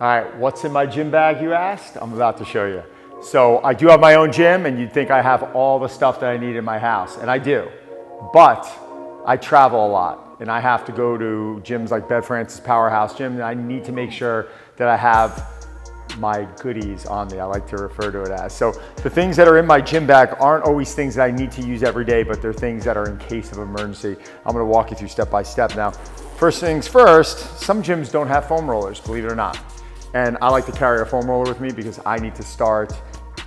All right, what's in my gym bag, you asked? I'm about to show you. So I do have my own gym, and you'd think I have all the stuff that I need in my house, and I do. But I travel a lot, and I have to go to gyms like Bev Francis Powerhouse Gym, and I need to make sure that I have my goodies on me. I like to refer to it as. So the things that are in my gym bag aren't always things that I need to use every day, but they're things that are in case of emergency. I'm gonna walk you through step by step now. First things first, some gyms don't have foam rollers, believe it or not. And I like to carry a foam roller with me because I need to start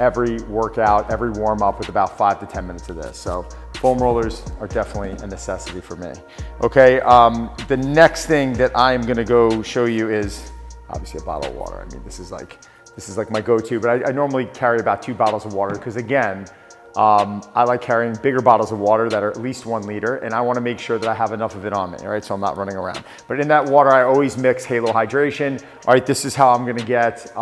every workout, every warm up with about 5 to 10 minutes of this. So foam rollers are definitely a necessity for me. Okay, the next thing that I'm gonna go show you is obviously a bottle of water. I mean, this is like my go-to, but I normally carry about 2 bottles of water because again, I like carrying bigger bottles of water that are at least 1 liter, and I want to make sure that I have enough of it on me, all right? So I'm not running around. But in that water, I always mix Halo Hydration. All right, this is how I'm going to get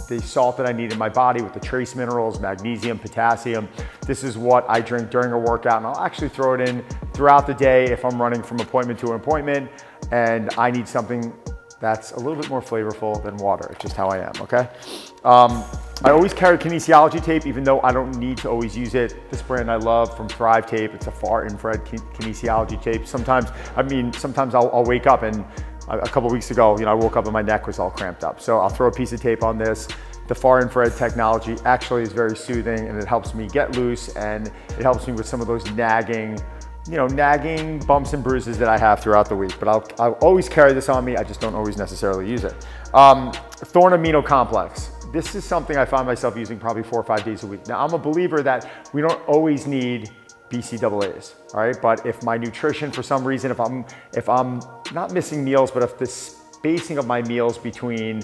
the salt that I need in my body with the trace minerals, magnesium, potassium. This is what I drink during a workout, and I'll actually throw it in throughout the day if I'm running from appointment to appointment, and I need something that's a little bit more flavorful than water. It's just how I am, okay? I always carry Kinesiology Tape, even though I don't need to always use it. This brand I love from Thrive Tape, it's a far infrared Kinesiology Tape. Sometimes I'll wake up and a couple weeks ago, I woke up and my neck was all cramped up. So I'll throw a piece of tape on this. The far infrared technology actually is very soothing, and it helps me get loose, and it helps me with some of those nagging bumps and bruises that I have throughout the week. But I'll always carry this on me. I just don't always necessarily use it. Thorn Amino Complex. This is something I find myself using probably 4 or 5 days a week. Now, I'm a believer that we don't always need BCAAs, all right? But if my nutrition, for some reason, if I'm not missing meals, but if the spacing of my meals between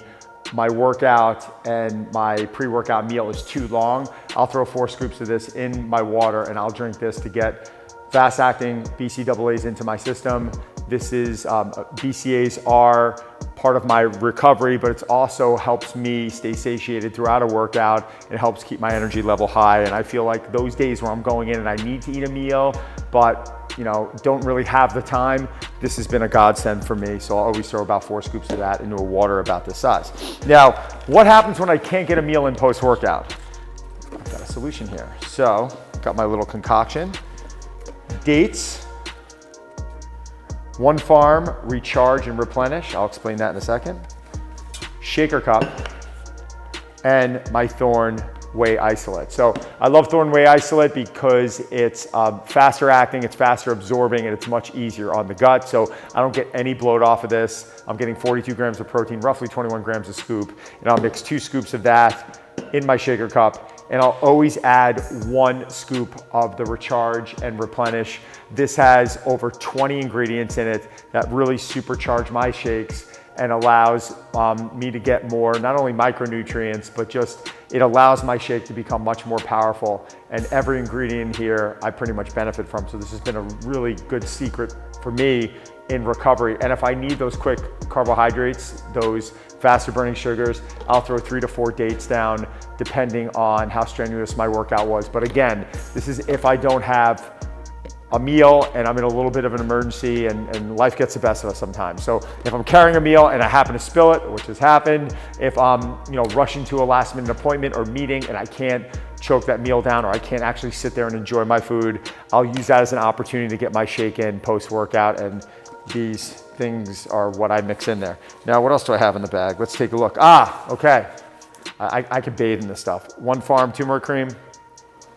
my workout and my pre-workout meal is too long, I'll throw 4 scoops of this in my water, and I'll drink this to get fast-acting BCAAs into my system. This is, BCAAs are part of my recovery, but it also helps me stay satiated throughout a workout. It helps keep my energy level high. And I feel like those days where I'm going in and I need to eat a meal, but don't really have the time, this has been a godsend for me. So I'll always throw about 4 scoops of that into a water about this size. Now, what happens when I can't get a meal in post-workout? I've got a solution here. So, got my little concoction. Dates, 1 Farm, Recharge and Replenish. I'll explain that in a second. Shaker cup, and my Thorn Whey Isolate. So I love Thorn Whey Isolate because it's faster acting, it's faster absorbing, and it's much easier on the gut. So I don't get any bloat off of this. I'm getting 42 grams of protein, roughly 21 grams a scoop, and I'll mix 2 scoops of that in my shaker cup. And I'll always add 1 scoop of the Recharge and Replenish. This has over 20 ingredients in it that really supercharge my shakes and allows me to get more, not only micronutrients, but just it allows my shake to become much more powerful. And every ingredient here I pretty much benefit from. So this has been a really good secret for me in recovery. And if I need those quick carbohydrates, those faster burning sugars, I'll throw 3 to 4 dates down depending on how strenuous my workout was. But again, this is if I don't have a meal and I'm in a little bit of an emergency, and life gets the best of us sometimes. So if I'm carrying a meal and I happen to spill it, which has happened, if I'm rushing to a last minute appointment or meeting and I can't choke that meal down, or I can't actually sit there and enjoy my food, I'll use that as an opportunity to get my shake in post-workout, and these things are what I mix in there. Now, what else do I have in the bag? Let's take a look. Okay. I could bathe in this stuff. 1 Farm turmeric cream.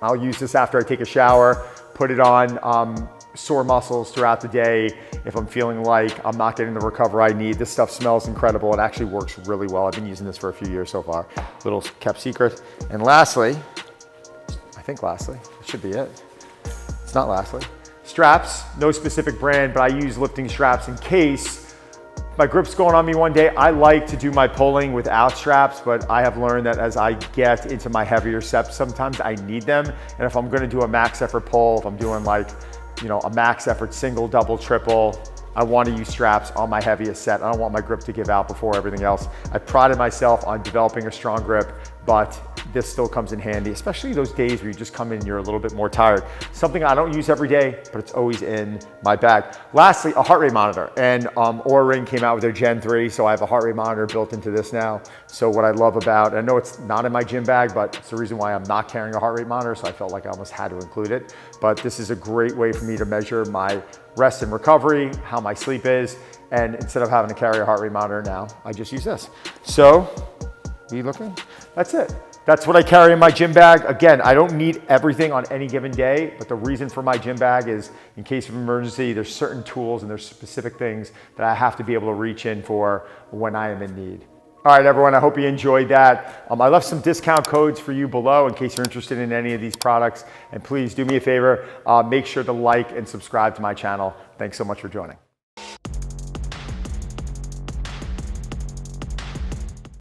I'll use this after I take a shower, put it on sore muscles throughout the day. If I'm feeling like I'm not getting the recovery I need, this stuff smells incredible. It actually works really well. I've been using this for a few years so far. Little kept secret. And lastly, it should be it. It's not lastly. Straps, no specific brand, but I use lifting straps in case my grip's going on me one day. I like to do my pulling without straps, but I have learned that as I get into my heavier sets, sometimes I need them. And if I'm gonna do a max effort pull, if I'm doing like, a max effort single, double, triple, I want to use straps on my heaviest set. I don't want my grip to give out before everything else. I prided myself on developing a strong grip, but this still comes in handy, especially those days where you just come in and you're a little bit more tired. Something I don't use every day, but it's always in my bag. Lastly, a heart rate monitor. And Oura Ring came out with their Gen 3, so I have a heart rate monitor built into this now. So what I love about, I know it's not in my gym bag, but it's the reason why I'm not carrying a heart rate monitor, so I felt like I almost had to include it. But this is a great way for me to measure my rest and recovery, how my sleep is, and instead of having to carry a heart rate monitor now, I just use this. So, are you looking? That's it. That's what I carry in my gym bag. Again, I don't need everything on any given day, but the reason for my gym bag is in case of emergency, there's certain tools and there's specific things that I have to be able to reach in for when I am in need. All right, everyone, I hope you enjoyed that. I left some discount codes for you below in case you're interested in any of these products. And please do me a favor, make sure to like and subscribe to my channel. Thanks so much for joining.